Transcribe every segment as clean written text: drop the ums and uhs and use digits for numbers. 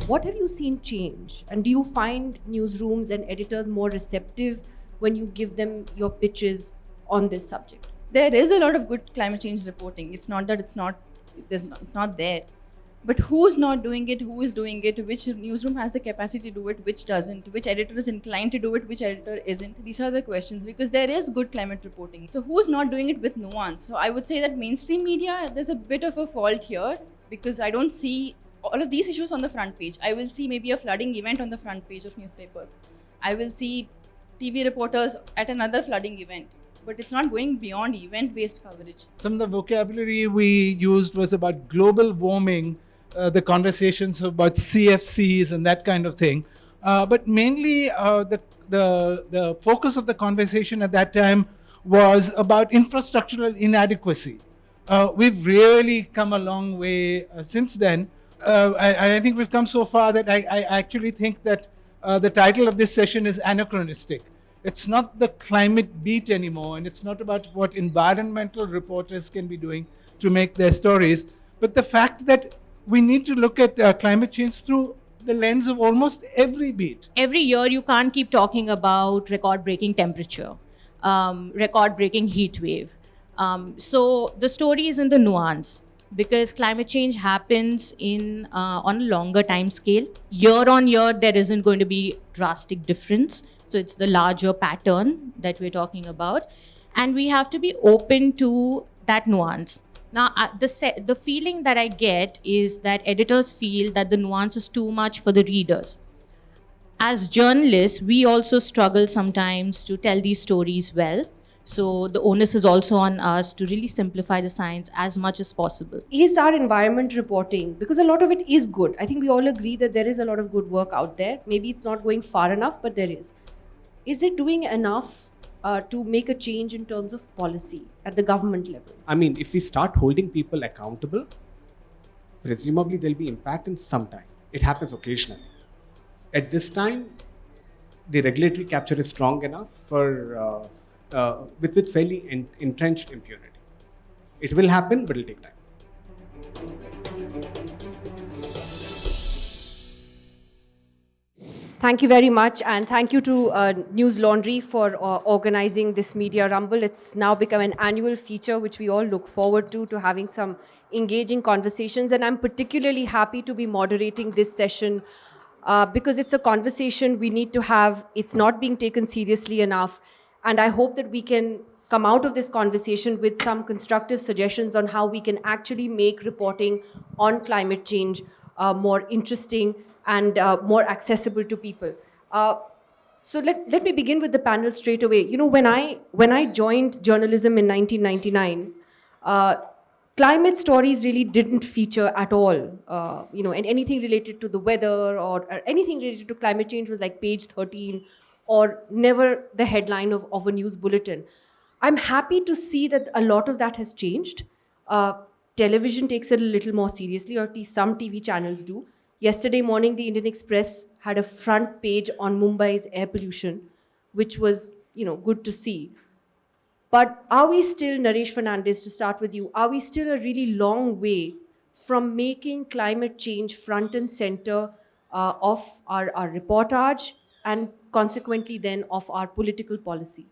What have you seen change? And do you find newsrooms and editors more receptive when you give them your pitches on this subject? There is a lot of good climate change reporting. It's not that it's not there. But who's not doing it? Who is doing it? Which newsroom has the capacity to do it? Which doesn't? Which editor is inclined to do it? Which editor isn't? These are the questions, because there is good climate reporting. So who's not doing it with nuance? So I would say that mainstream media, there's a bit of a fault here, because I don't see all of these issues on the front page. I will see maybe a flooding event on the front page of newspapers. I will see TV reporters at another flooding event. But it's not going beyond event-based coverage. Some of the vocabulary we used was about global warming, the conversations about CFCs and that kind of thing. But mainly the focus of the conversation at that time was about infrastructural inadequacy. We've really come a long way since then. I think we've come so far that I actually think that the title of this session is anachronistic. It's not the climate beat anymore, and it's not about what environmental reporters can be doing to make their stories, but the fact that we need to look at climate change through the lens of almost every beat. Every year, you can't keep talking about record-breaking temperature, record-breaking heat wave. So the story is in the nuance, because climate change happens on a longer time scale. Year on year, there isn't going to be drastic difference. So it's the larger pattern that we're talking about. And we have to be open to that nuance. Now, the feeling that I get is that editors feel that the nuance is too much for the readers. As journalists, we also struggle sometimes to tell these stories well. So the onus is also on us to really simplify the science as much as possible. Is our environment reporting, because a lot of it is good. I think we all agree that there is a lot of good work out there. Maybe it's not going far enough, but there is. Is it doing enough to make a change in terms of policy at the government level? I mean, if we start holding people accountable, presumably there'll be impact in some time. It happens occasionally. At this time, the regulatory capture is strong enough for with fairly entrenched impunity. It will happen, but it'll take time. Thank you very much, and thank you to Newslaundry for organizing this Media Rumble. It's now become an annual feature which we all look forward to having some engaging conversations, and I'm particularly happy to be moderating this session because it's a conversation we need to have. It's not being taken seriously enough, and I hope that we can come out of this conversation with some constructive suggestions on how we can actually make reporting on climate change more interesting and more accessible to people. So let me begin with the panel straight away. You know, when I joined journalism in 1999, climate stories really didn't feature at all. You know, and anything related to the weather or anything related to climate change was like page 13 or never the headline of a news bulletin. I'm happy to see that a lot of that has changed. Television takes it a little more seriously, or at least some TV channels do. Yesterday morning, the Indian Express had a front page on Mumbai's air pollution, which was, you know, good to see. But are we still, Naresh Fernandes, to start with you, are we still a really long way from making climate change front and center of our reportage and consequently then of our political policy?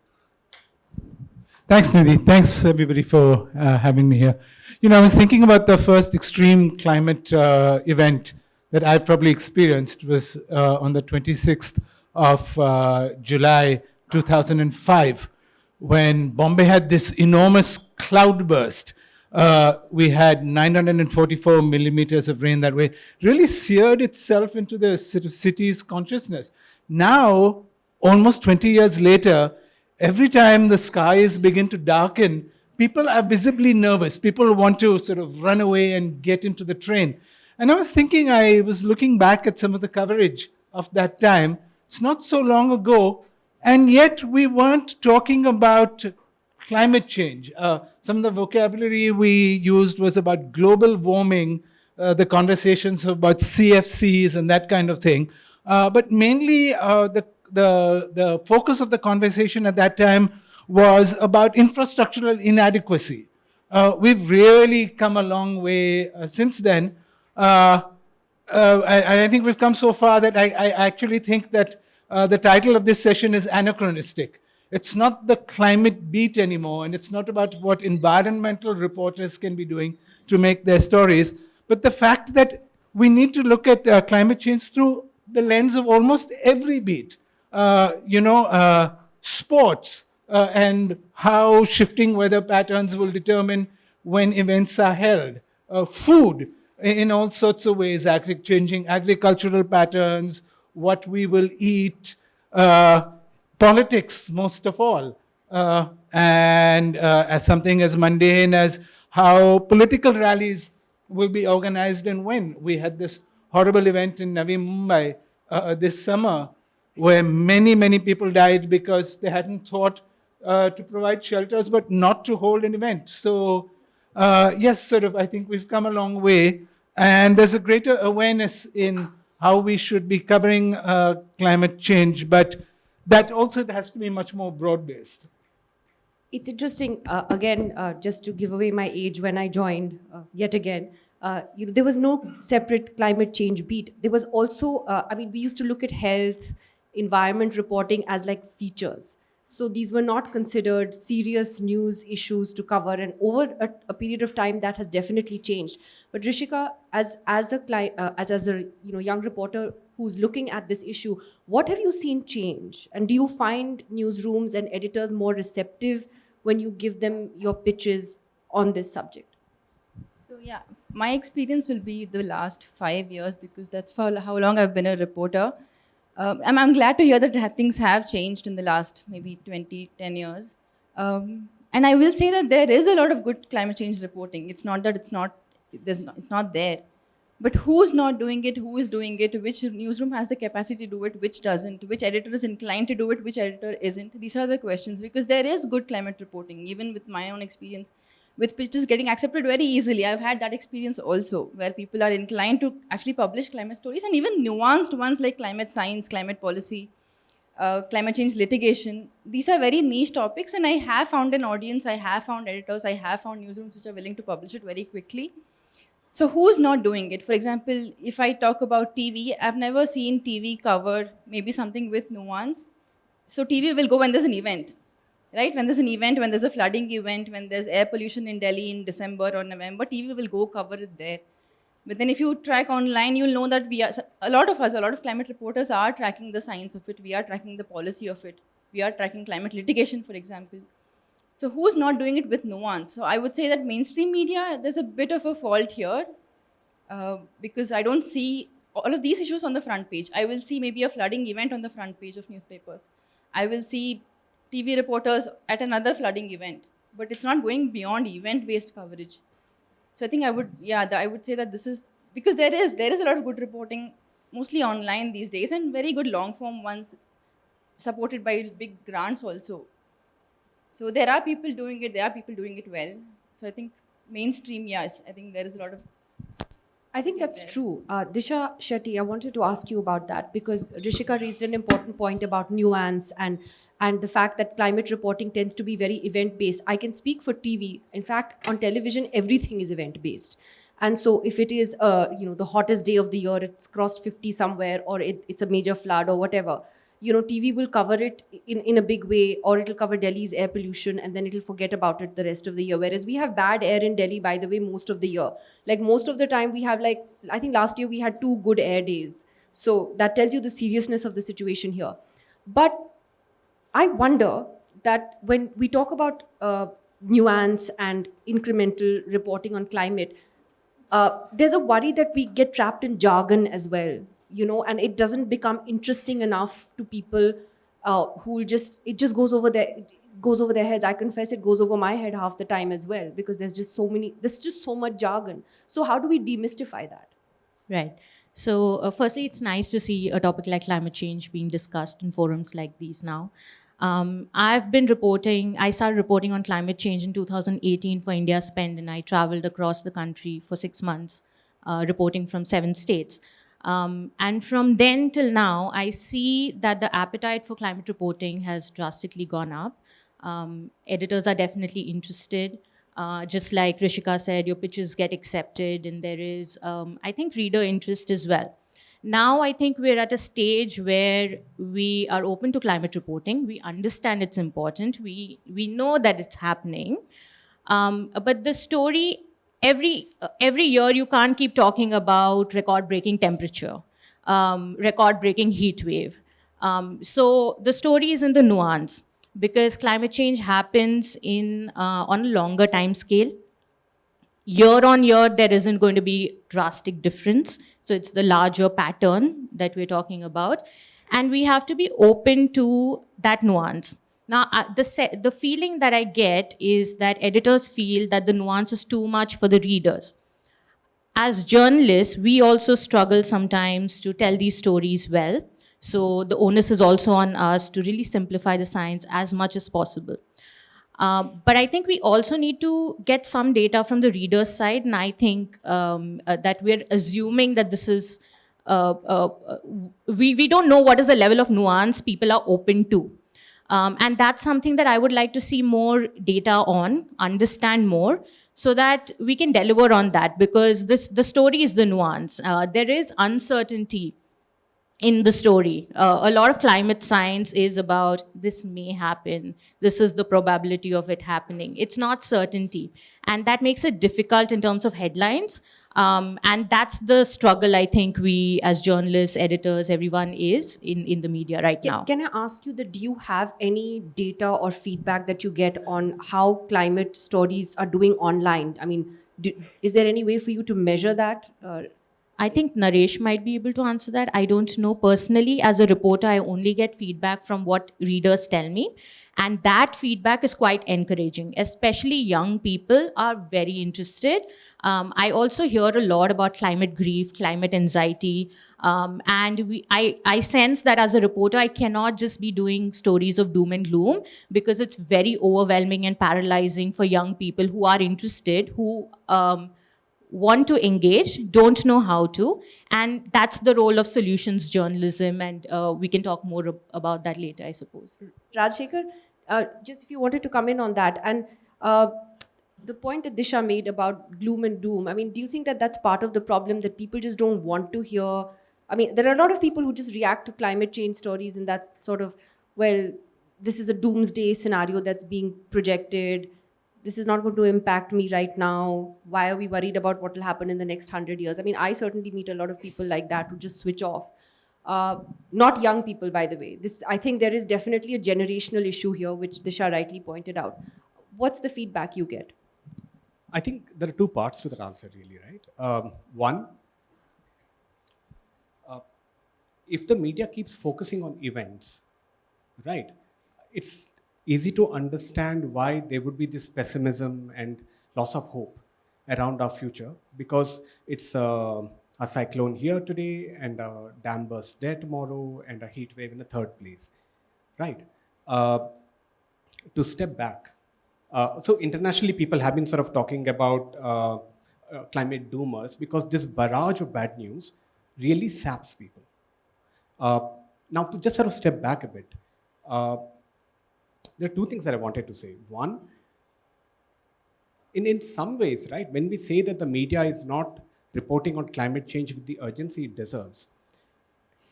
Thanks, Nidhi. Thanks, everybody, for having me here. You know, I was thinking about the first extreme climate event that I probably experienced was on the 26th of July 2005, when Bombay had this enormous cloudburst. We had 944 millimeters of rain that way. Really seared itself into the city's consciousness. Now, almost 20 years later, every time the skies begin to darken, people are visibly nervous. People want to sort of run away and get into the train. And I was thinking, I was looking back at some of the coverage of that time. It's not so long ago, and yet we weren't talking about climate change. Some of the vocabulary we used was about global warming, the conversations about CFCs and that kind of thing. But mainly the focus of the conversation at that time was about infrastructural inadequacy. We've really come a long way since then. I think we've come so far that I actually think that the title of this session is anachronistic. It's not the climate beat anymore, and it's not about what environmental reporters can be doing to make their stories, but the fact that we need to look at climate change through the lens of almost every beat. Sports and how shifting weather patterns will determine when events are held. Food in all sorts of ways, changing agricultural patterns, what we will eat, politics, most of all, and as something as mundane as how political rallies will be organized and when. We had this horrible event in Navi Mumbai this summer where many, many people died because they hadn't thought to provide shelters but not to hold an event. So, yes, I think we've come a long way. And there's a greater awareness in how we should be covering climate change, but that also has to be much more broad-based. It's interesting, again, just to give away my age when I joined, yet again, there was no separate climate change beat. There was also, we used to look at health, environment reporting as like features. So these were not considered serious news issues to cover, and over a period of time, that has definitely changed. But Rishika, as a young reporter who's looking at this issue, what have you seen change? And do you find newsrooms and editors more receptive when you give them your pitches on this subject? So yeah, my experience will be the last 5 years because that's for how long I've been a reporter. I'm glad to hear that things have changed in the last maybe 10 years. And I will say that there is a lot of good climate change reporting. It's not that it's not there. But who's not doing it, who is doing it, which newsroom has the capacity to do it, which doesn't, which editor is inclined to do it, which editor isn't. These are the questions because there is good climate reporting, even with my own experience, with pitches getting accepted very easily. I've had that experience also, where people are inclined to actually publish climate stories and even nuanced ones like climate science, climate policy, climate change litigation. These are very niche topics, and I have found an audience, I have found editors, I have found newsrooms which are willing to publish it very quickly. So who's not doing it? For example, if I talk about TV, I've never seen TV cover maybe something with nuance. So TV will go when there's an event. Right? When there's an event, when there's a flooding event, when there's air pollution in Delhi in December or November, TV will go cover it there. But then if you track online, you'll know that a lot of climate reporters are tracking the science of it. We are tracking the policy of it. We are tracking climate litigation, for example. So who's not doing it with nuance? So I would say that mainstream media, there's a bit of a fault here because I don't see all of these issues on the front page. I will see maybe a flooding event on the front page of newspapers. I will see TV reporters at another flooding event, but it's not going beyond event-based coverage. So I think I would say that this is because there is a lot of good reporting, mostly online these days, and very good long-form ones, supported by big grants also. So there are people doing it. There are people doing it well. So I think mainstream, yes, I think there is a lot of. I think that's true. Disha, Shetty, I wanted to ask you about that because Rishika raised an important point about nuance and the fact that climate reporting tends to be very event-based. I can speak for TV. In fact, on television, everything is event-based. And so if it is, the hottest day of the year, it's crossed 50 somewhere, or it's a major flood or whatever, TV will cover it in a big way, or it'll cover Delhi's air pollution, and then it'll forget about it the rest of the year. Whereas we have bad air in Delhi, by the way, most of the year. Like most of the time we have I think last year we had 2 good air days. So that tells you the seriousness of the situation here. But I wonder that when we talk about nuance and incremental reporting on climate, there's a worry that we get trapped in jargon as well, and it doesn't become interesting enough to people it just goes over their heads. I confess it goes over my head half the time as well, because there's just so much jargon. So how do we demystify that? Right. So firstly, it's nice to see a topic like climate change being discussed in forums like these now. I started reporting on climate change in 2018 for India Spend, and I traveled across the country for 6 months, reporting from 7 states. And from then till now, I see that the appetite for climate reporting has drastically gone up. Editors are definitely interested. Just like Rishika said, your pitches get accepted, and there is, I think, reader interest as well. Now, I think we're at a stage where we are open to climate reporting. We understand it's important. We know that it's happening. But the story, every year, you can't keep talking about record-breaking temperature, record-breaking heat wave. So the story is in the nuance, because climate change happens on a longer time scale. Year on year, there isn't going to be drastic difference. So it's the larger pattern that we're talking about. And we have to be open to that nuance. Now, the feeling that I get is that editors feel that the nuance is too much for the readers. As journalists, we also struggle sometimes to tell these stories well. So the onus is also on us to really simplify the science as much as possible. But I think we also need to get some data from the reader's side, and I think that we're assuming that this is, we don't know what is the level of nuance people are open to. And that's something that I would like to see more data on, understand more, so that we can deliver on that, because the story is the nuance. There is uncertainty in the story. A lot of climate science is about this may happen, this is the probability of it happening. It's not certainty. And that makes it difficult in terms of headlines. And that's the struggle I think we as journalists, editors, everyone is in the media right now. Can I ask you that, do you have any data or feedback that you get on how climate stories are doing online? I mean, is there any way for you to measure that? I think Naresh might be able to answer that. I don't know personally. As a reporter, I only get feedback from what readers tell me. And that feedback is quite encouraging. Especially young people are very interested. I also hear a lot about climate grief, climate anxiety. And I sense that as a reporter, I cannot just be doing stories of doom and gloom, because it's very overwhelming and paralyzing for young people who are interested, who want to engage, don't know how to. And that's the role of solutions journalism. And we can talk more about that later, I suppose. Rajshekhar, just if you wanted to come in on that. And the point that Disha made about gloom and doom, I mean, do you think that that's part of the problem, that people just don't want to hear? I mean, there are a lot of people who just react to climate change stories, and that's sort of, well, this is a doomsday scenario that's being projected. This is not going to impact me right now. Why are we worried about what will happen in the next 100 years? I mean, I certainly meet a lot of people like that who just switch off. Not young people, by the way. I think there is definitely a generational issue here, which Disha rightly pointed out. What's the feedback you get? I think there are two parts to that answer, really, right? One, if the media keeps focusing on events, right, it's easy to understand why there would be this pessimism and loss of hope around our future, because it's a cyclone here today and a dam burst there tomorrow and a heat wave in a third place, right? To step back. So internationally, people have been sort of talking about climate doomers, because this barrage of bad news really saps people. Now, to just sort of step back a bit, there are two things that I wanted to say. One, in some ways, right, when we say that the media is not reporting on climate change with the urgency it deserves,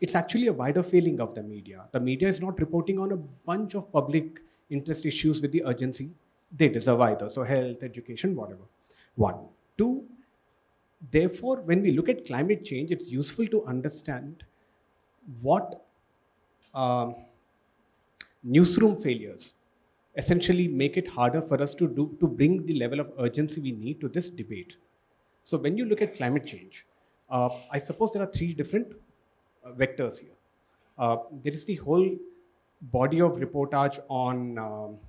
it's actually a wider failing of the media. The media is not reporting on a bunch of public interest issues with the urgency they deserve either. So health, education, whatever. One. Two, therefore, when we look at climate change, it's useful to understand what newsroom failures essentially make it harder for us to bring the level of urgency we need to this debate. So when you look at climate change, I suppose there are three different vectors here. There is the whole body of reportage on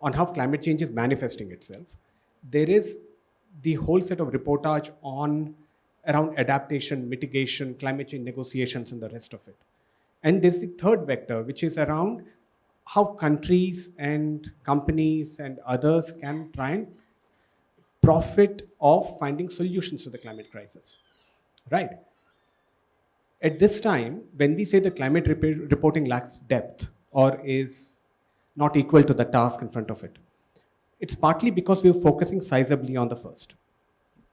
how climate change is manifesting itself. There is the whole set of reportage around adaptation, mitigation, climate change negotiations, and the rest of it. And there's the third vector, which is around how countries and companies and others can try and profit of finding solutions to the climate crisis, right? At this time, when we say the climate reporting lacks depth or is not equal to the task in front of it, It's partly because we're focusing sizably on the first,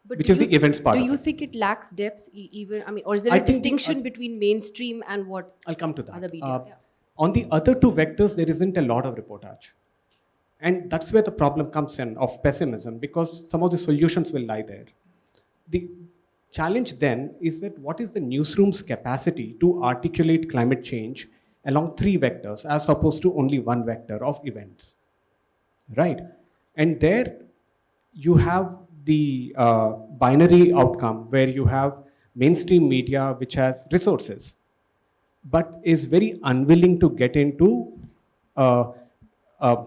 But which do is the you- events part Do of you it. think it lacks depth even? I mean, or is there I a think the- distinction between mainstream and what I'll come to that. other media? Yeah. On the other two vectors, there isn't a lot of reportage. And that's where the problem comes in of pessimism, because some of the solutions will lie there. The challenge then is that what is the newsroom's capacity to articulate climate change along three vectors as opposed to only one vector of events, right? And there you have the binary outcome where you have mainstream media which has resources but is very unwilling to get into uh, uh,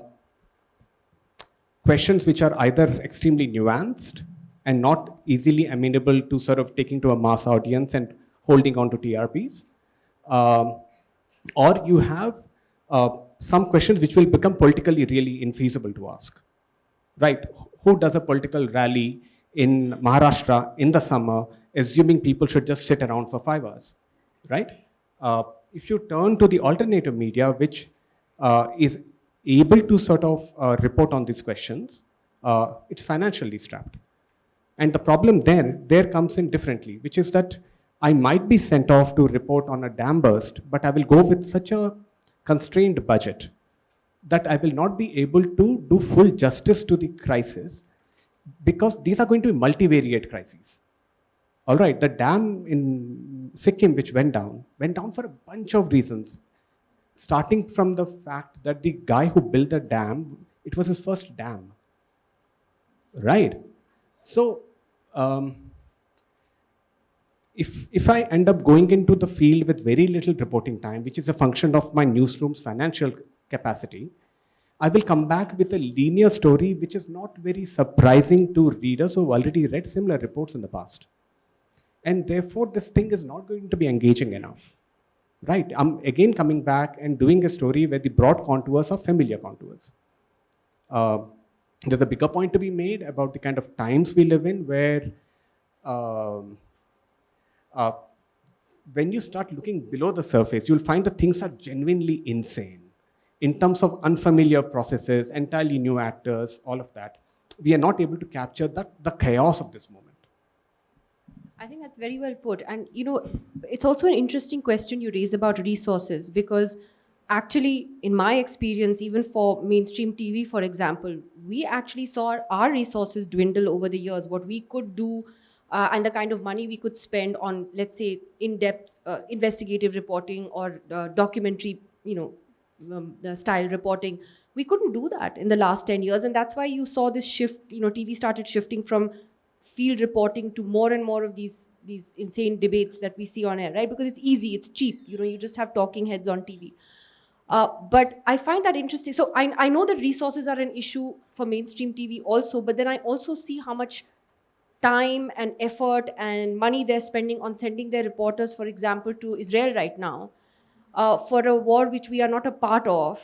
questions which are either extremely nuanced and not easily amenable to sort of taking to a mass audience and holding on to TRPs. Um, or you have some questions which will become politically really infeasible to ask. Right? Who does a political rally in Maharashtra in the summer, assuming people should just sit around for 5 hours? Right? If you turn to the alternative media, which is able to sort of report on these questions, it's financially strapped. And the problem there comes in differently, which is that I might be sent off to report on a dam burst, but I will go with such a constrained budget that I will not be able to do full justice to the crisis, because these are going to be multivariate crises. All right, the dam in Sikkim which went down for a bunch of reasons, starting from the fact that the guy who built the dam, it was his first dam. Right? So, if I end up going into the field with very little reporting time, which is a function of my newsroom's financial capacity, I will come back with a linear story which is not very surprising to readers who have already read similar reports in the past. And therefore, this thing is not going to be engaging enough. Right? I'm again coming back and doing a story where the broad contours are familiar contours. There's a bigger point to be made about the kind of times we live in where when you start looking below the surface, you'll find that things are genuinely insane in terms of unfamiliar processes, entirely new actors, all of that. We are not able to capture the chaos of this moment. I think that's very well put. And, you know, it's also an interesting question you raise about resources, because actually, in my experience, even for mainstream TV, for example, we actually saw our resources dwindle over the years. What we could do and the kind of money we could spend on, let's say, in-depth investigative reporting or documentary, the style reporting, we couldn't do that in the last 10 years. And that's why you saw this shift, TV started shifting from field reporting to more and more of these insane debates that we see on air, right? Because it's easy, it's cheap. You just have talking heads on TV. But I find that interesting. So I know that resources are an issue for mainstream TV also, but then I also see how much time and effort and money they're spending on sending their reporters, for example, to Israel right now, for a war which we are not a part of,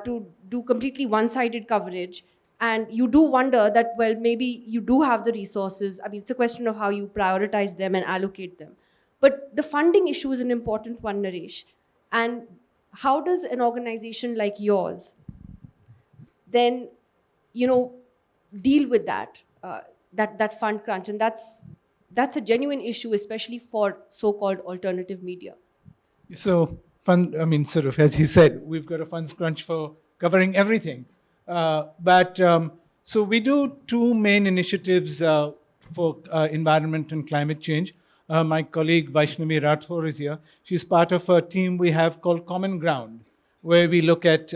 to do completely one-sided coverage. And you do wonder that, well, maybe you do have the resources. I mean, it's a question of how you prioritize them and allocate them. But the funding issue is an important one, Naresh. And how does an organization like yours then, deal with that, that fund crunch? And that's a genuine issue, especially for so-called alternative media. So, sort of, as he said, we've got a funds crunch for covering everything. So we do two main initiatives for environment and climate change. My colleague Vaishnavi Rathore is here. She's part of a team we have called Common Ground, where we look at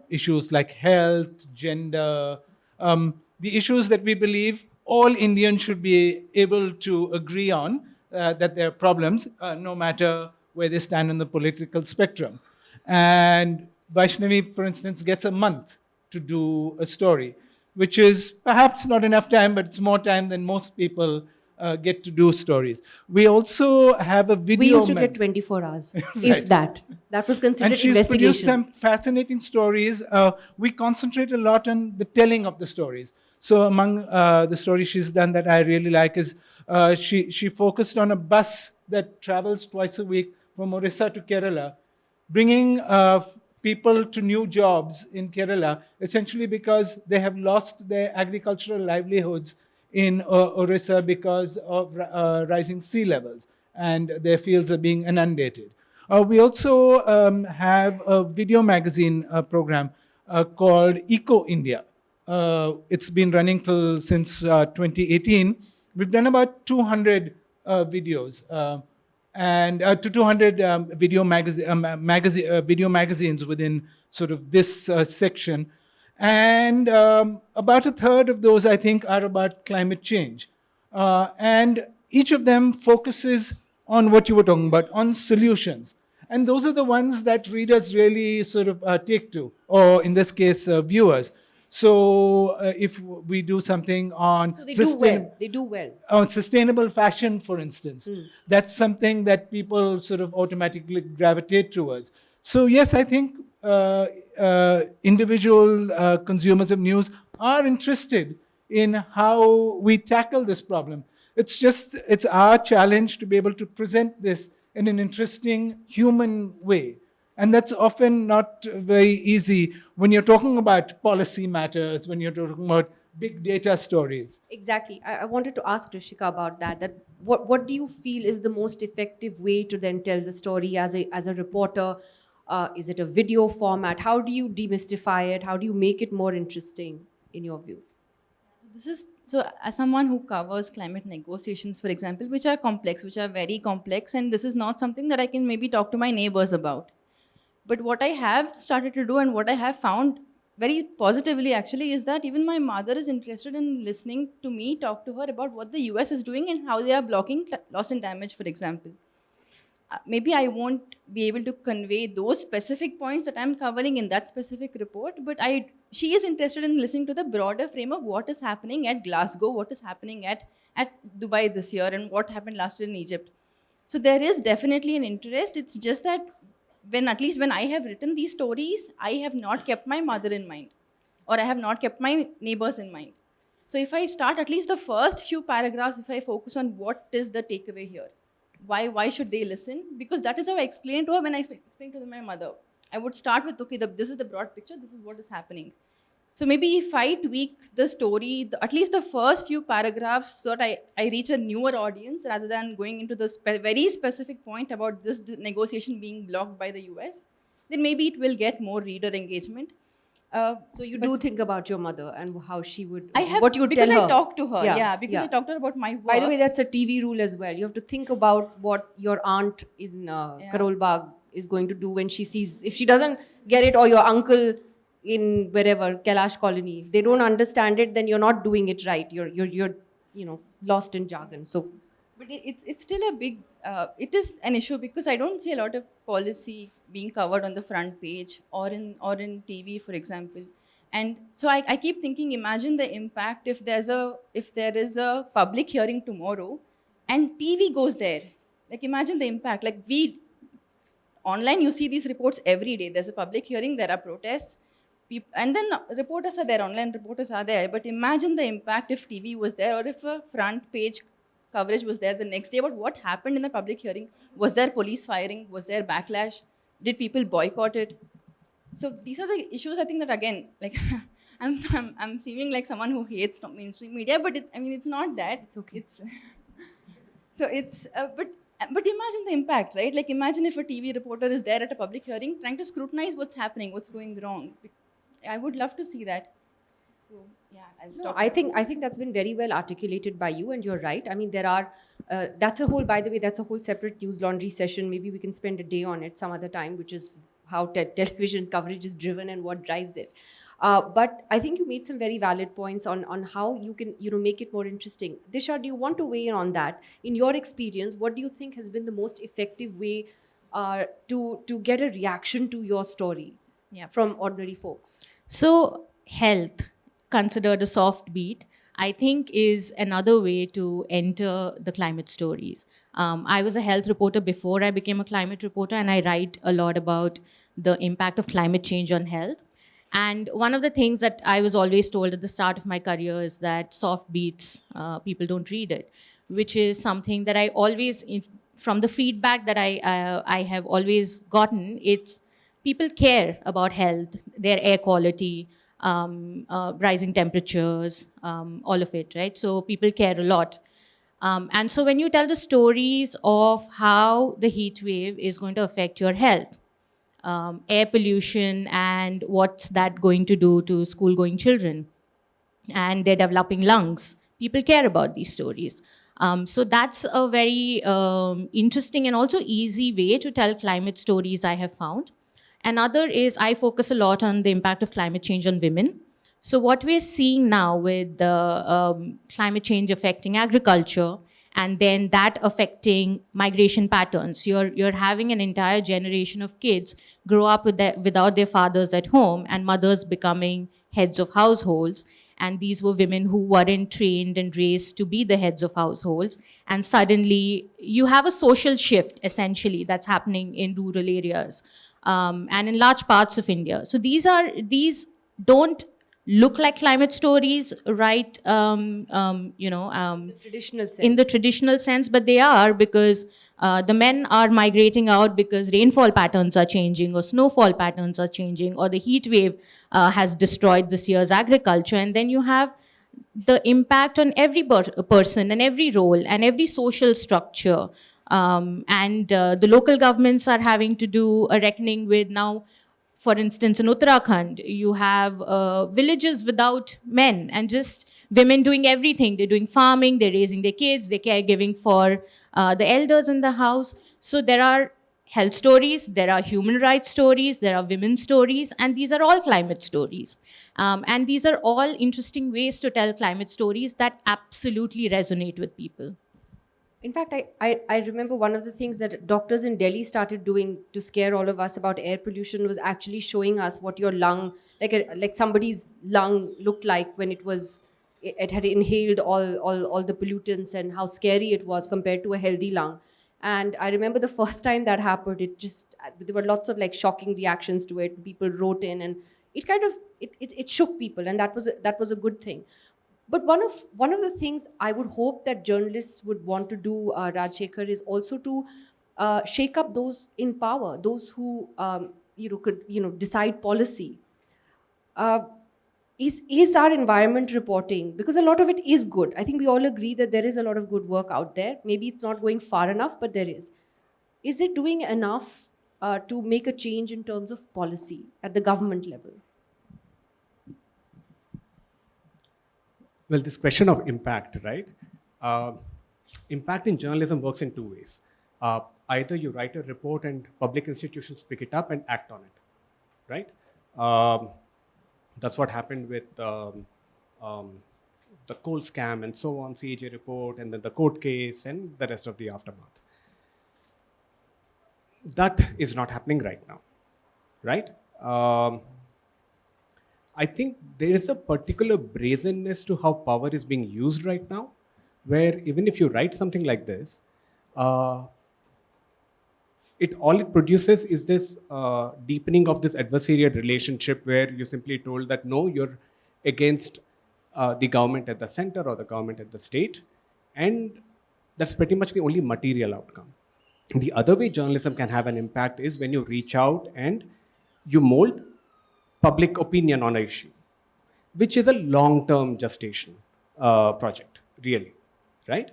issues like health, gender, the issues that we believe all Indians should be able to agree on, that there are problems, no matter where they stand on the political spectrum. And Vaishnavi, for instance, gets a month to do a story, which is perhaps not enough time, but it's more time than most people get to do stories. We also have a video. We used to get 24 hours, if that. That was considered and she's investigation. produced some fascinating stories. We concentrate a lot on the telling of the stories. So among the stories she's done that I really like is she focused on a bus that travels twice a week from Orissa to Kerala, bringing people to new jobs in Kerala, essentially because they have lost their agricultural livelihoods in Orissa because of rising sea levels, and their fields are being inundated. We also have a video magazine program called Eco India. It's been running since 2018. We've done about 200 videos and to 200 video magazines within sort of this section. And about a third of those, I think, are about climate change. And each of them focuses on what you were talking about, on solutions. And those are the ones that readers really sort of take to, or in this case, viewers. So if we do something on So they do well. They do well. on sustainable fashion, for instance, that's something that people sort of automatically gravitate towards. So yes, I think individual consumers of news are interested in how we tackle this problem. It's our challenge to be able to present this in an interesting human way. And that's often not very easy when you're talking about policy matters, when you're talking about big data stories. Exactly. I wanted to ask Rishika about that. That what do you feel is the most effective way to then tell the story as a reporter? Is it a video format? How do you demystify it? How do you make it more interesting in your view? This is so, as someone who covers climate negotiations, for example, which are complex, which are very complex, and this is not something that I can maybe talk to my neighbors about. But what I have started to do and what I have found very positively actually is that even my mother is interested in listening to me talk to her about what the US is doing and how they are blocking loss and damage, for example. Maybe I won't be able to convey those specific points that I'm covering in that specific report, but she is interested in listening to the broader frame of what is happening at Glasgow, what is happening at Dubai this year, and what happened last year in Egypt. So there is definitely an interest. It's just that at least when I have written these stories, I have not kept my mother in mind, or I have not kept my neighbors in mind. So if I start at least the first few paragraphs, if I focus on what is the takeaway here, why should they listen? Because that is how I explain to her when I explain to my mother. I would start with, okay, this is the broad picture, this is what is happening. So maybe if I tweak the story, at least the first few paragraphs, so that I reach a newer audience rather than going into the very specific point about this negotiation being blocked by the US, then maybe it will get more reader engagement. So you do think about your mother and how she would, I have, what you would because tell her. I talk to her, I talked to her about my work. By the way, that's a TV rule as well. You have to think about what your aunt in Karol Bagh is going to do when she sees, if she doesn't get it, or your uncle in wherever, Kailash Colony, if they don't understand it, then you're not doing it right. You're lost in jargon. So, but it's still a big, it is an issue because I don't see a lot of policy being covered on the front page or in TV, for example. And so I keep thinking, imagine the impact if there is a public hearing tomorrow and TV goes there. Like imagine the impact. Like online you see these reports every day. There's a public hearing, there are protests. And then reporters are there, online reporters are there. But imagine the impact if TV was there or if a front page coverage was there the next day about what happened in the public hearing. Was there police firing? Was there backlash? Did people boycott it? So these are the issues I think that, again, like I'm seeming like someone who hates mainstream media, but it's not that. It's okay. But imagine the impact, right? Like imagine if a TV reporter is there at a public hearing trying to scrutinize what's happening, what's going wrong. I would love to see that. So yeah, I'll stop. I think that's been very well articulated by you, and you're right. I mean, there are, that's a whole separate news laundry session. Maybe we can spend a day on it some other time, which is how television coverage is driven and what drives it. But I think you made some very valid points on how you can make it more interesting. Disha, do you want to weigh in on that? In your experience, what do you think has been the most effective way to get a reaction to your story from ordinary folks? So health, considered a soft beat, I think is another way to enter the climate stories. I was a health reporter before I became a climate reporter, and I write a lot about the impact of climate change on health. And one of the things that I was always told at the start of my career is that soft beats, people don't read it, which is something that I always, from the feedback that I have always gotten, it's people care about health, their air quality, rising temperatures, all of it, right? So people care a lot. And so when you tell the stories of how the heat wave is going to affect your health, air pollution and what's that going to do to school going children and their developing lungs, people care about these stories. So that's a very interesting and also easy way to tell climate stories, I have found. Another is I focus a lot on the impact of climate change on women. So what we're seeing now with the climate change affecting agriculture and then that affecting migration patterns, you're having an entire generation of kids grow up without their fathers at home and mothers becoming heads of households. And these were women who weren't trained and raised to be the heads of households. And suddenly you have a social shift essentially that's happening in rural areas and in large parts of India. So these don't look like climate stories, right? The traditional sense. In the traditional sense, but they are, because the men are migrating out because rainfall patterns are changing or snowfall patterns are changing or the heat wave has destroyed this year's agriculture. And then you have the impact on every person and every role and every social structure. And the local governments are having to do a reckoning with now. For instance, in Uttarakhand, you have villages without men and just women doing everything. They're doing farming, they're raising their kids, they're caregiving for the elders in the house. So there are health stories, there are human rights stories, there are women's stories, and these are all climate stories. And these are all interesting ways to tell climate stories that absolutely resonate with people. In fact, I remember one of the things that doctors in Delhi started doing to scare all of us about air pollution was actually showing us what your lung, like somebody's lung looked like when it had inhaled all the pollutants and how scary it was compared to a healthy lung. And I remember the first time that happened, there were lots of like shocking reactions to it. People wrote in, and it kind of it shook people, and that was a good thing. But one of the things I would hope that journalists would want to do, Rajshekhar, is also to shake up those in power, those who could decide policy. Is our environment reporting, because a lot of it is good. I think we all agree that there is a lot of good work out there. Maybe it's not going far enough, but there is. Is it doing enough to make a change in terms of policy at the government level? Well, this question of impact, right? Impact in journalism works in two ways. Either you write a report and public institutions pick it up and act on it, right? That's what happened with the coal scam and so on, CAG report, and then the court case and the rest of the aftermath. That is not happening right now, right? I think there is a particular brazenness to how power is being used right now, where even if you write something like this, all it produces is this deepening of this adversarial relationship where you simply told that no, you're against the government at the center or the government at the state, and that's pretty much the only material outcome. The other way journalism can have an impact is when you reach out and you mold public opinion on an issue, which is a long-term gestation project, really, right?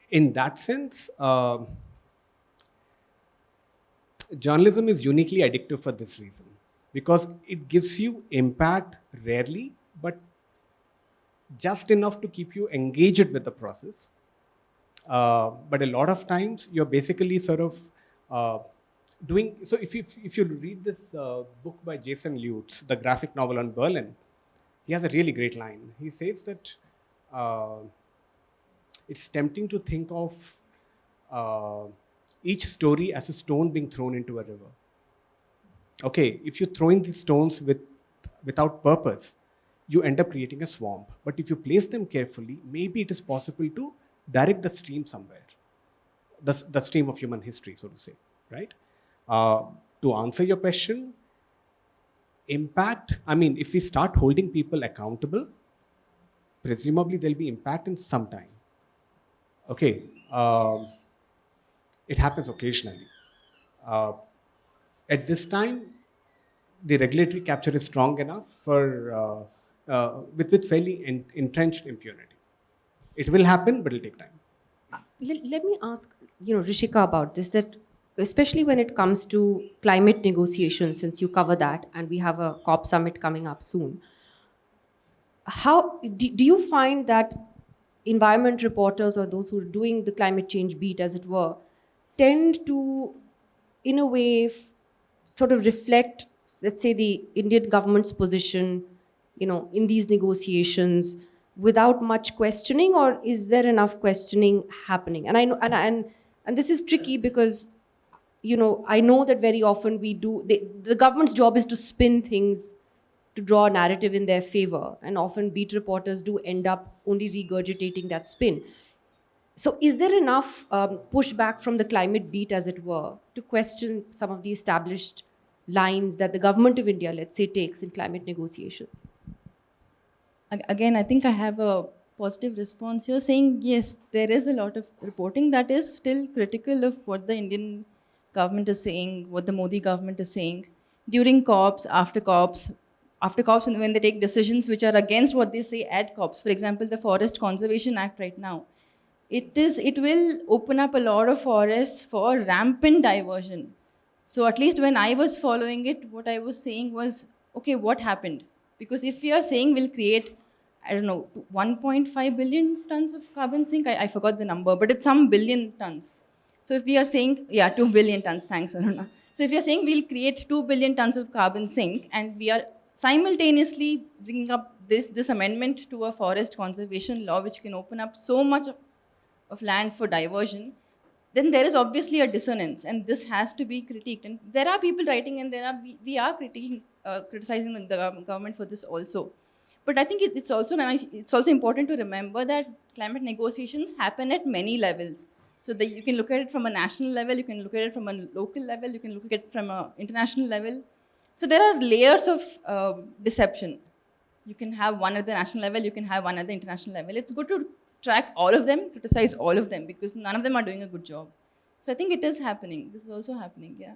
In that sense, journalism is uniquely addictive for this reason, because it gives you impact rarely, but just enough to keep you engaged with the process. But a lot of times, you're basically sort of doing, so if you read this book by Jason Lutz, the graphic novel on Berlin, he has a really great line. He says that it's tempting to think of each story as a stone being thrown into a river. Okay, if you're throwing these stones without purpose, you end up creating a swamp. But if you place them carefully, maybe it is possible to direct the stream somewhere, the stream of human history, so to say, right? To answer your question, impact, I mean, if we start holding people accountable, presumably there'll be impact in some time. Okay, it happens occasionally. Uh, at this time, the regulatory capture is strong enough for with fairly entrenched impunity. It will happen, but it'll take time. Let me ask, Rishika about this, that especially when it comes to climate negotiations, since you cover that, and we have a COP summit coming up soon, how do you find that environment reporters or those who are doing the climate change beat, as it were, tend to, in a way, sort of reflect, let's say, the Indian government's position, in these negotiations without much questioning, or is there enough questioning happening? And I know, and this is tricky because, I know that very often the government's job is to spin things to draw a narrative in their favor, and often beat reporters do end up only regurgitating that spin. So, is there enough pushback from the climate beat, as it were, to question some of the established lines that the government of India, let's say, takes in climate negotiations? Again, I think I have a positive response here saying, yes, there is a lot of reporting that is still critical of what the Indian government is saying, what the Modi government is saying. During COPs, after COPs, when they take decisions which are against what they say at COPs. For example, the Forest Conservation Act right now. It will open up a lot of forests for rampant diversion. So at least when I was following it, what I was saying was, okay, what happened? Because if we are saying we'll create, I don't know, 1.5 billion tons of carbon sink, I forgot the number, but it's some billion tons. So if we are saying, 2 billion tons, thanks, Aruna. So if you're saying we'll create 2 billion tons of carbon sink, and we are simultaneously bringing up this amendment to a forest conservation law, which can open up so much of land for diversion, then there is obviously a dissonance, and this has to be critiqued. And there are people writing, and we are criticizing the government for this also. But I think it's also important to remember that climate negotiations happen at many levels. So that you can look at it from a national level, you can look at it from a local level, you can look at it from an international level. So there are layers of deception. You can have one at the national level, you can have one at the international level. It's good to track all of them, criticize all of them, because none of them are doing a good job. So I think it is happening. This is also happening, yeah.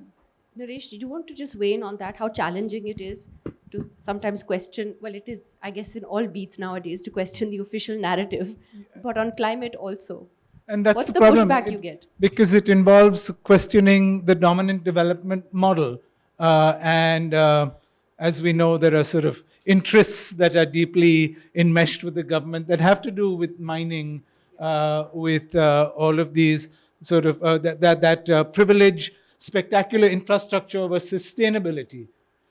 Naresh, did you want to just weigh in on that, how challenging it is to sometimes question, well, it is, I guess, in all beats nowadays, to question the official narrative, but on climate also. And that's What's the the problem. pushback you get? Because it involves questioning the dominant development model. As we know, there are sort of interests that are deeply enmeshed with the government that have to do with mining, with all of these sort of privilege, spectacular infrastructure over sustainability.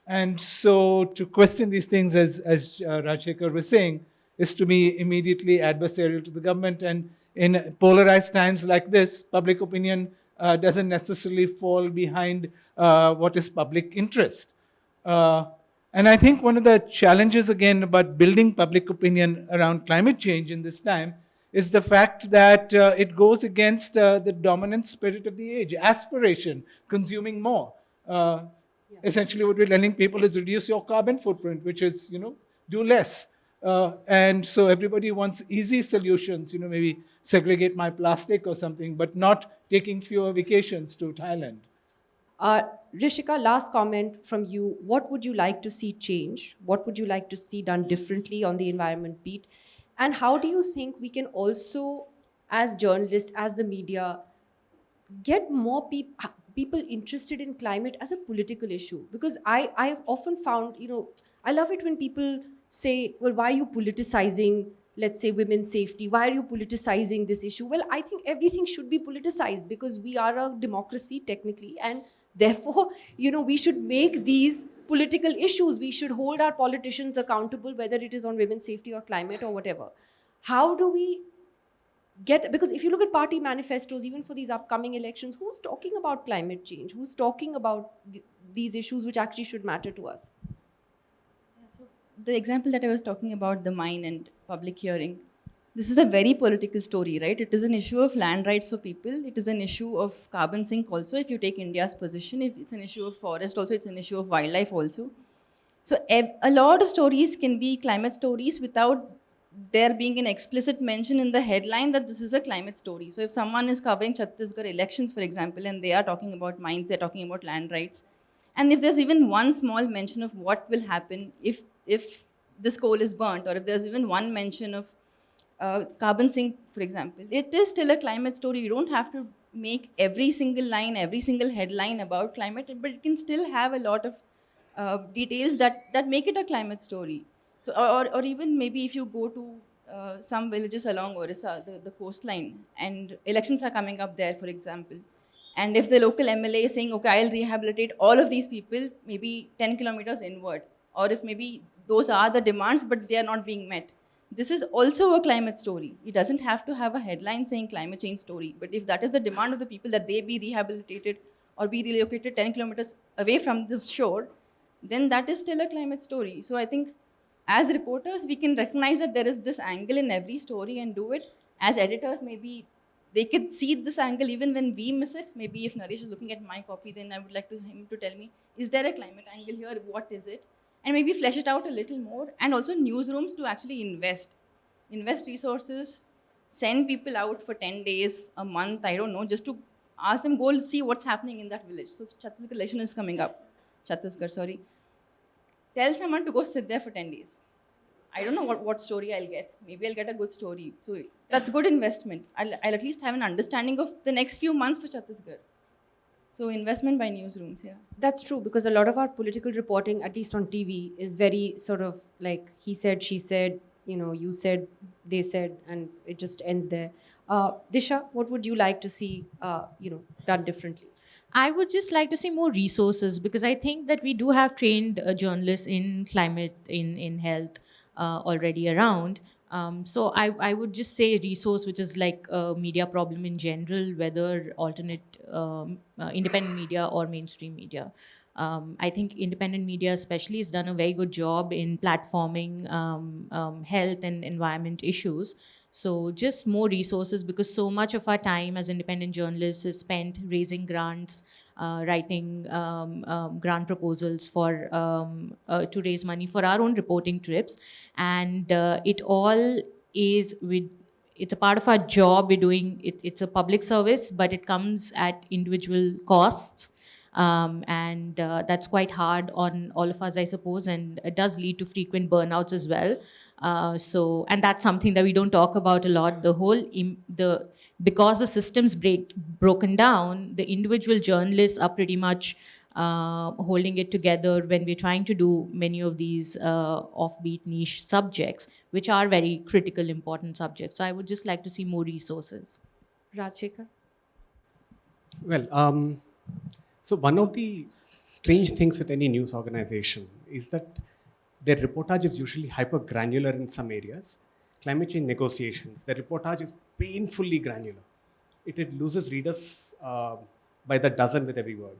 And so to question these things, as Rajshekhar was saying, is to me immediately adversarial to the government. And in polarized times like this, public opinion doesn't necessarily fall behind what is public interest. And I think one of the challenges, again, about building public opinion around climate change in this time is the fact that it goes against the dominant spirit of the age, aspiration, consuming more. Essentially, what we're telling people is reduce your carbon footprint, which is, do less. And so everybody wants easy solutions, maybe segregate my plastic or something, but not taking fewer vacations to Thailand. Rishika, last comment from you. What would you like to see change? What would you like to see done differently on the environment beat? And how do you think we can also, as journalists, as the media, get more people interested in climate as a political issue? Because I've often found, I love it when people say, well, why are you politicizing, let's say, women's safety? Why are you politicizing this issue? Well, I think everything should be politicized because we are a democracy technically, and therefore, we should make these political issues. We should hold our politicians accountable, whether it is on women's safety or climate or whatever. How do we because if you look at party manifestos, even for these upcoming elections, who's talking about climate change? Who's talking about these issues which actually should matter to us? So the example that I was talking about, the mine and public hearing, this is a very political story, right? It is an issue of land rights for people. It is an issue of carbon sink also, if you take India's position. If it's an issue of forest also, it's an issue of wildlife also. So a lot of stories can be climate stories without there being an explicit mention in the headline that this is a climate story. So if someone is covering Chhattisgarh elections, for example, and they are talking about mines, they're talking about land rights, and if there's even one small mention of what will happen if this coal is burnt, or if there's even one mention of carbon sink, for example, it is still a climate story. You don't have to make every single line, every single headline about climate, but it can still have a lot of details that make it a climate story. So, or even maybe if you go to some villages along Orissa, the coastline, and elections are coming up there, for example, and if the local MLA is saying, okay, I'll rehabilitate all of these people, maybe 10 kilometers inward, or if maybe those are the demands, but they are not being met, this is also a climate story. It doesn't have to have a headline saying climate change story, but if that is the demand of the people that they be rehabilitated or be relocated 10 kilometers away from the shore, then that is still a climate story. So I think as reporters, we can recognize that there is this angle in every story and do it. As editors, maybe they could see this angle even when we miss it. Maybe if Naresh is looking at my copy, then I would like him to tell me, is there a climate angle here? What is it? And maybe flesh it out a little more. And also newsrooms to actually invest resources, send people out for 10 days, a month, I don't know, just to ask them, go see what's happening in that village. So Chhattisgarh election is coming up. Chhattisgarh, sorry. Tell someone to go sit there for 10 days. I don't know what story I'll get. Maybe I'll get a good story. So that's good investment. I'll at least have an understanding of the next few months for Chhattisgarh. So investment by newsrooms, yeah. That's true, because a lot of our political reporting, at least on TV, is very sort of like he said, she said, you said, they said, and it just ends there. Disha, what would you like to see, done differently? I would just like to see more resources, because I think that we do have trained journalists in climate, in health already around. So I would just say resource, which is like a media problem in general, whether alternate independent media or mainstream media. I think independent media especially has done a very good job in platforming health and environment issues. So just more resources, because so much of our time as independent journalists is spent raising grants, writing grant proposals for to raise money for our own reporting trips, and it all is with. It's a part of our job. We're doing it. It's a public service, but it comes at individual costs. And that's quite hard on all of us, I suppose, and it does lead to frequent burnouts as well. And that's something that we don't talk about a lot. Because the system's broken down, the individual journalists are pretty much holding it together when we're trying to do many of these offbeat niche subjects, which are very critical, important subjects. So I would just like to see more resources. Rajshekhar? Well, so one of the strange things with any news organization is that their reportage is usually hyper granular in some areas. Climate change negotiations, the reportage is painfully granular. It loses readers by the dozen with every word,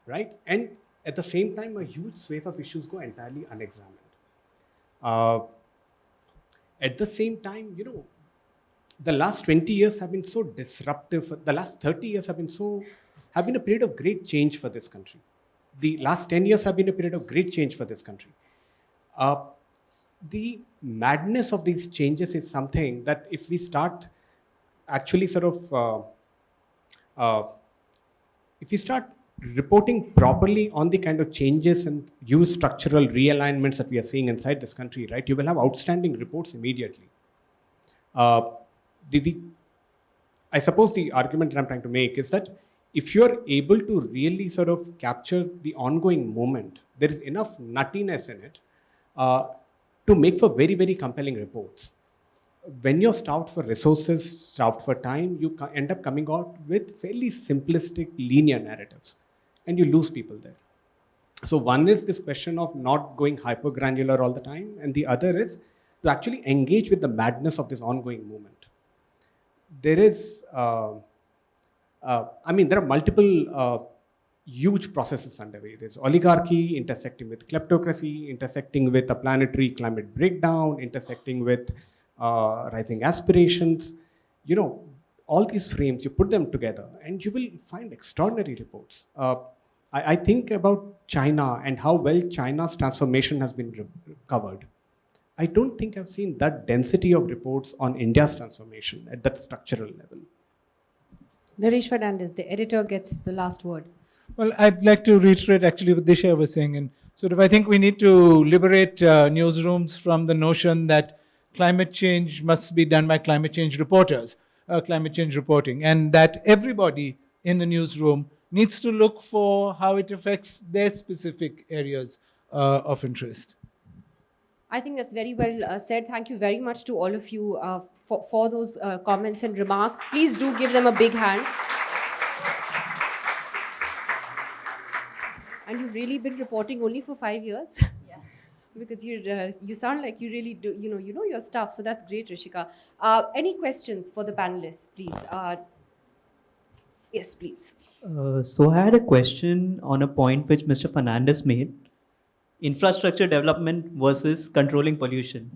right? And at the same time, a huge swathe of issues go entirely unexamined. At the same time, the last 20 years have been so disruptive. The last 30 years have been a period of great change for this country. The last 10 years have been a period of great change for this country. The madness of these changes is something that if we start actually if we start reporting properly on the kind of changes and huge structural realignments that we are seeing inside this country, right, you will have outstanding reports immediately. I suppose the argument that I'm trying to make is that if you're able to really sort of capture the ongoing moment, there is enough nuttiness in it to make for very, very compelling reports. When you're starved for resources, starved for time, you end up coming out with fairly simplistic, linear narratives, and you lose people there. So one is this question of not going hyper granular all the time, and the other is to actually engage with the madness of this ongoing movement. There is, there are multiple huge processes underway. There's oligarchy intersecting with kleptocracy, intersecting with a planetary climate breakdown, intersecting with rising aspirations. All these frames, you put them together and you will find extraordinary reports. I think about China and how well China's transformation has been covered. I don't think I've seen that density of reports on India's transformation at that structural level. Naresh Fernandes, the editor, gets the last word. Well, I'd like to reiterate actually what Disha was saying. And sort of, I think we need to liberate newsrooms from the notion that climate change must be done by climate change reporters, climate change reporting, and that everybody in the newsroom needs to look for how it affects their specific areas of interest. I think that's very well said. Thank you very much to all of you for those comments and remarks. Please do give them a big hand. And you've really been reporting only for 5 years? Yeah. Because you sound like you really do, you know your stuff. So that's great, Rishika. Any questions for the panelists, please? Yes, please. So I had a question on a point which Mr. Fernandes made. Infrastructure development versus controlling pollution.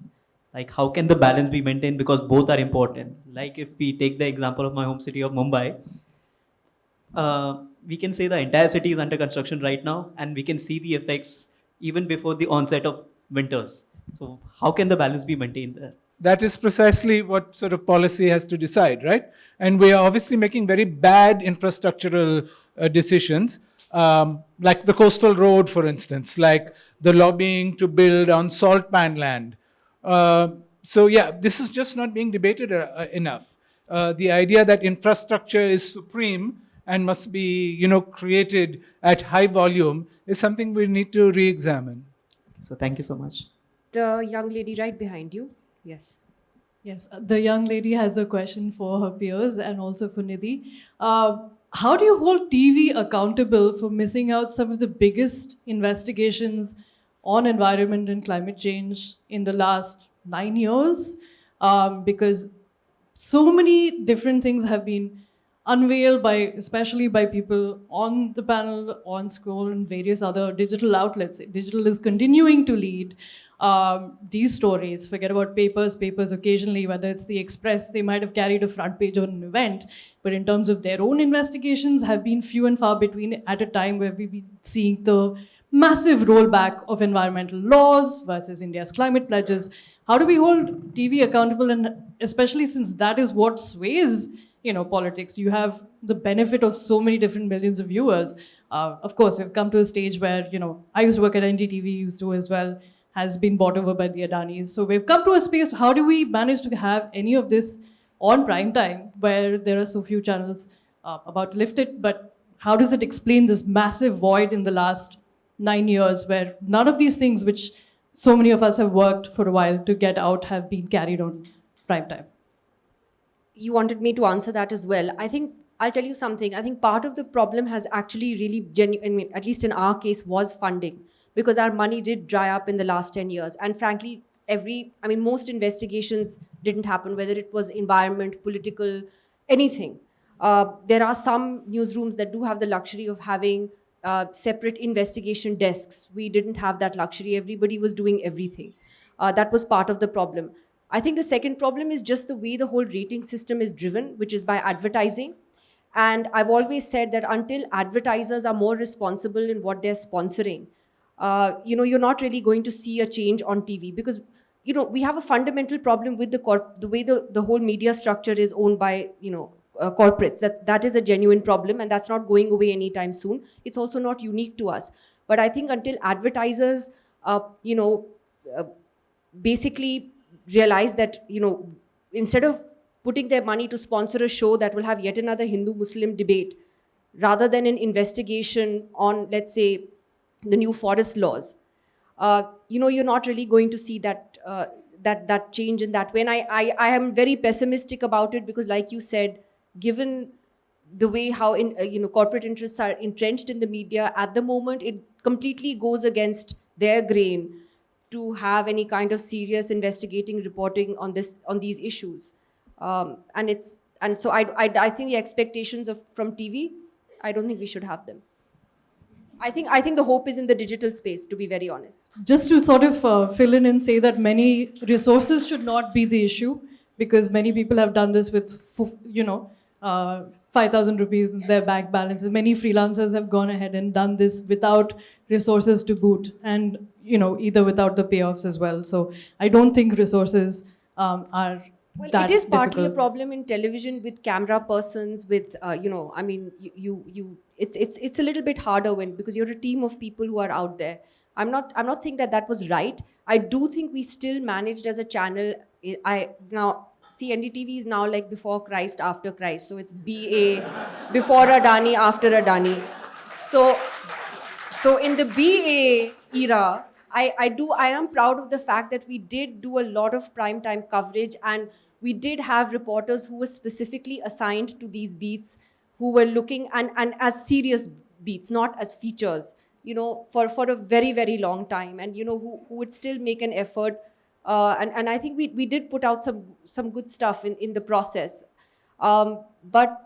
Like, how can the balance be maintained? Because both are important. Like, if we take the example of my home city of Mumbai, we can say the entire city is under construction right now, and we can see the effects even before the onset of winters. So how can the balance be maintained there? That is precisely what sort of policy has to decide, right? And we are obviously making very bad infrastructural decisions, like the coastal road, for instance, like the lobbying to build on salt pan land. So yeah, this is just not being debated enough. The idea that infrastructure is supreme and must be, created at high volume is something we need to re-examine. So thank you so much. The young lady right behind you. Yes. Yes, the young lady has a question for her peers and also for Nidhi. How do you hold TV accountable for missing out some of the biggest investigations on environment and climate change in the last 9 years? Because so many different things have been unveiled especially by people on the panel, on Scroll, and various other digital outlets. Digital is continuing to lead these stories. Forget about papers occasionally, whether it's the Express, they might have carried a front page on an event, but in terms of their own investigations have been few and far between at a time where we've been seeing the massive rollback of environmental laws versus India's climate pledges. How do we hold TV accountable? And especially since that is what sways politics. You have the benefit of so many different millions of viewers. Of course, we've come to a stage where, I used to work at NDTV, used to as well, has been bought over by the Adanis. So we've come to a space, how do we manage to have any of this on prime time where there are so few channels about to lift it? But how does it explain this massive void in the last 9 years where none of these things which so many of us have worked for a while to get out have been carried on prime time? You wanted me to answer that as well. I think I'll tell you something. I think part of the problem has actually really at least in our case, was funding, because our money did dry up in the last 10 years. And frankly, most investigations didn't happen, whether it was environment, political, anything. There are some newsrooms that do have the luxury of having separate investigation desks. We didn't have that luxury. Everybody was doing everything. That was part of the problem. I think the second problem is just the way the whole rating system is driven, which is by advertising. And I've always said that until advertisers are more responsible in what they're sponsoring, you're not really going to see a change on TV, because, we have a fundamental problem with the way the whole media structure is owned by, corporates. That is a genuine problem, and that's not going away anytime soon. It's also not unique to us. But I think until advertisers, basically realize that, instead of putting their money to sponsor a show that will have yet another Hindu-Muslim debate, rather than an investigation on, let's say, the new forest laws, you're not really going to see that change in that way. And I am very pessimistic about it, because, like you said, given the way how corporate interests are entrenched in the media at the moment, it completely goes against their grain to have any kind of serious investigating reporting on these issues. So I think the expectations from TV, I don't think we should have them. I think the hope is in the digital space, to be very honest. Just to sort of fill in and say that many resources should not be the issue, because many people have done this with, 5,000 rupees in their bank balances. Many freelancers have gone ahead and done this without resources to boot, and either without the payoffs as well. So I don't think resources are Well, that it is partly a difficult. problem in television with camera persons, with I mean, it's a little bit harder because you're a team of people who are out there. I'm not saying that was right. I do think we still managed as a channel. I now see NDTV is now like before Christ, after Christ. So it's BA, before Adani, after Adani. So in the BA era, I am proud of the fact that we did do a lot of prime time coverage, and we did have reporters who were specifically assigned to these beats, who were looking and as serious beats, not as features, for a very, very long time, and who would still make an effort. And I think we did put out some good stuff in the process. But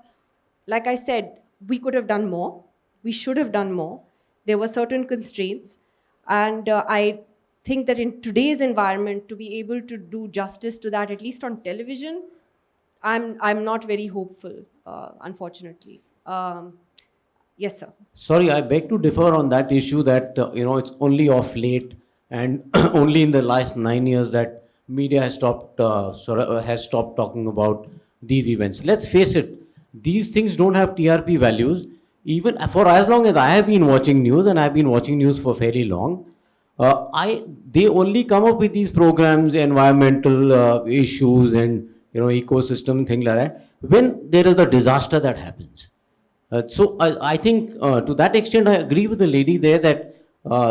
like I said, we could have done more. We should have done more. There were certain constraints. And I think that in today's environment, to be able to do justice to that, at least on television, I'm not very hopeful, unfortunately. Yes, sir. Sorry, I beg to differ on that issue that, it's only of late and only in the last 9 years that media has stopped talking about these events. Let's face it, these things don't have TRP values. Even for as long as I have been watching news, and I've been watching news for fairly long, they only come up with these programs, environmental issues and ecosystem, things like that, when there is a disaster that happens. So I think to that extent I agree with the lady there that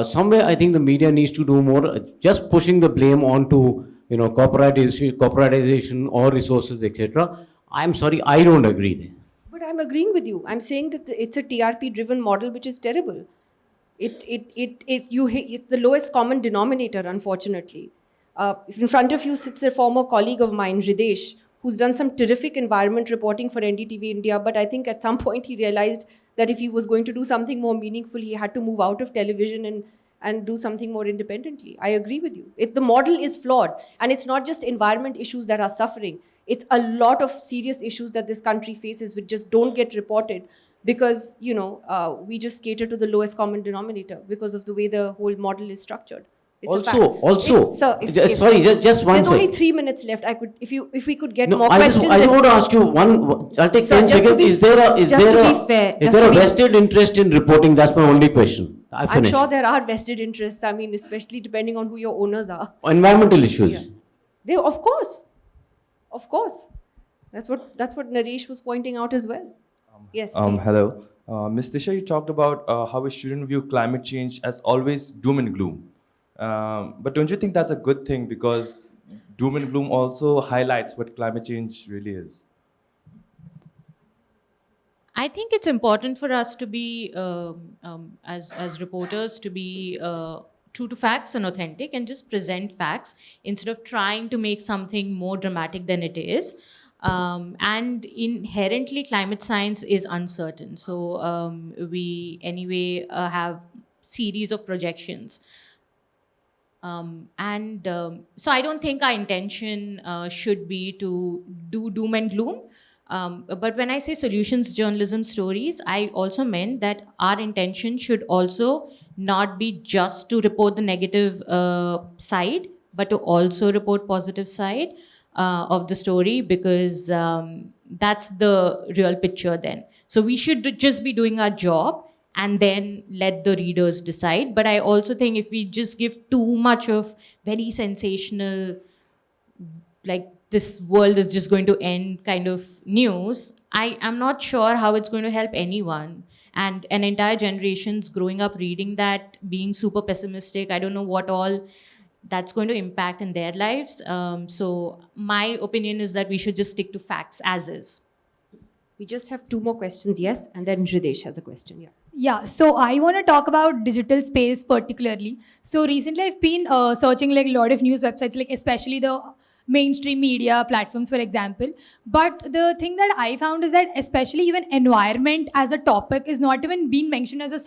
somewhere I think the media needs to do more. Just pushing the blame onto corporatization or resources, etc. I'm sorry, I don't agree there. But I'm agreeing with you. I'm saying that it's a TRP-driven model, which is terrible. It's the lowest common denominator, unfortunately. In front of you sits a former colleague of mine, Ridesh, who's done some terrific environment reporting for NDTV India, but I think at some point he realized that if he was going to do something more meaningful, he had to move out of television and do something more independently. I agree with you. The model is flawed, and it's not just environment issues that are suffering. It's a lot of serious issues that this country faces which just don't get reported because, we just cater to the lowest common denominator because of the way the whole model is structured. It's a fact. Sorry, just one There's second. only 3 minutes left. If we could get No, more I questions. just want to ask you one. I'll take Sir, 10 just to seconds. be- Is there a vested interest in reporting? That's my only question. I I'm finish. sure there are vested interests. I mean, especially depending on who your owners are. Environmental issues. Yeah. Of course. That's what Naresh was pointing out as well. Yes, please. Hello. Ms. Disha, you talked about how we shouldn't view climate change as always doom and gloom. But don't you think that's a good thing, because doom and gloom also highlights what climate change really is? I think it's important for us to be, as reporters, to be true to facts and authentic and just present facts instead of trying to make something more dramatic than it is. And inherently, climate science is uncertain. So we anyway have series of projections. So I don't think our intention should be to do doom and gloom. But when I say solutions journalism stories, I also meant that our intention should also not be just to report the negative side, but to also report positive side of the story, because that's the real picture then. So we should just be doing our job and then let the readers decide. But I also think if we just give too much of very sensational, like this world is just going to end kind of news, I am not sure how it's going to help anyone. And an entire generation's growing up reading that, being super pessimistic, I don't know what all that's going to impact in their lives. So my opinion is that we should just stick to facts as is. We just have 2 more questions, yes, and then Ridesh has a question, yeah. Yeah, so I want to talk about digital space particularly. So recently I've been searching like a lot of news websites, like especially the mainstream media platforms, for example. But the thing that I found is that especially even environment as a topic is not even being mentioned as a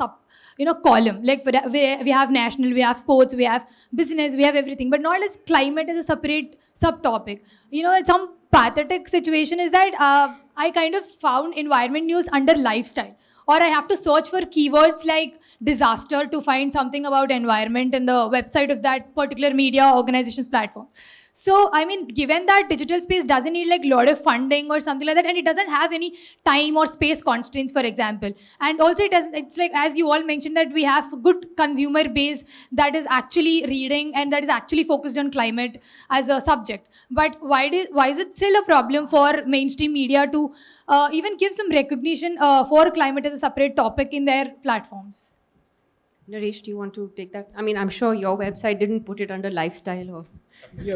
column. Like we have national, we have sports, we have business, we have everything, but not as climate as a separate subtopic. Some pathetic situation is that I kind of found environment news under lifestyle. Or I have to search for keywords like disaster to find something about environment in the website of that particular media organization's platforms. So, I mean, given that digital space doesn't need like a lot of funding or something like that, and it doesn't have any time or space constraints, for example. And also it's like, as you all mentioned, that we have a good consumer base that is actually reading and that is actually focused on climate as a subject. But why is it still a problem for mainstream media to even give some recognition for climate as a separate topic in their platforms? Naresh, do you want to take that? I mean, I'm sure your website didn't put it under lifestyle or... Yeah,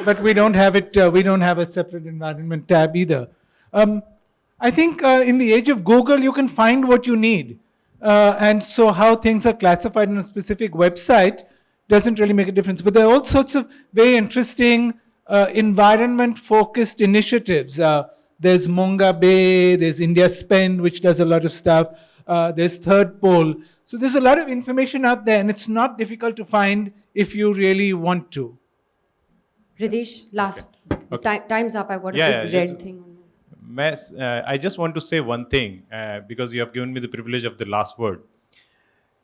but we don't have it. We don't have a separate environment tab either. I think in the age of Google, you can find what you need, and so how things are classified in a specific website doesn't really make a difference. But there are all sorts of very interesting environment-focused initiatives. There's Monga Bay. There's India Spend, which does a lot of stuff. There's Third Pole. So there's a lot of information out there, and it's not difficult to find if you really want to. Ridesh, last. Okay. Time's up. I've got a big red thing on my... I just want to say one thing because you have given me the privilege of the last word.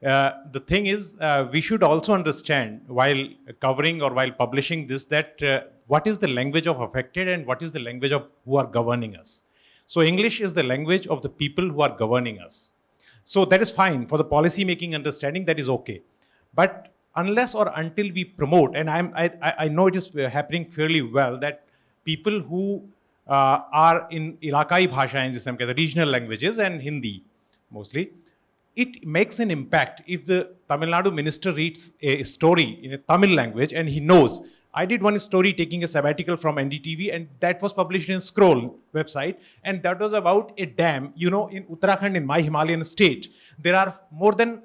The thing is, we should also understand while covering or while publishing this that what is the language of affected and what is the language of who are governing us. So English is the language of the people who are governing us. So that is fine for the policy making understanding, that is okay. But unless or until we promote, and I know it is happening fairly well, that people who are in Ilakai Bhasha, in the regional languages and Hindi mostly, it makes an impact if the Tamil Nadu minister reads a story in a Tamil language and he knows. I did one story taking a sabbatical from NDTV and that was published in Scroll website, and that was about a dam. You know, in Uttarakhand, in my Himalayan state, there are more than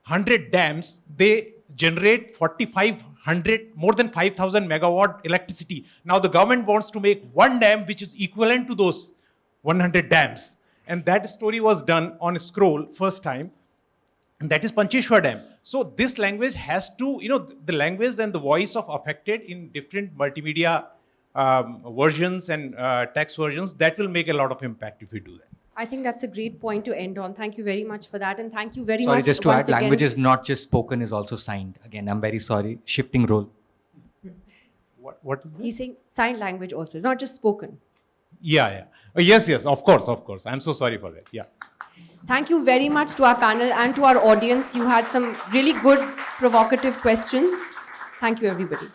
100 dams. They generate 4,500, more than 5,000 megawatt electricity. Now the government wants to make one dam which is equivalent to those 100 dams. And that story was done on a Scroll first time. And that is Pancheshwar Dam. So this language has to, the language and the voice of affected in different multimedia versions and text versions, that will make a lot of impact if we do that. I think that's a great point to end on. Thank you very much for that. And thank you very much. Sorry, just to once add, again. language is not just spoken, is also signed. Again, I'm very sorry. Shifting role. What is this? He's saying sign language also. It's not just spoken. Yeah. Yes, of course. I'm so sorry for that. Yeah. Thank you very much to our panel and to our audience. You had some really good, provocative questions. Thank you, everybody.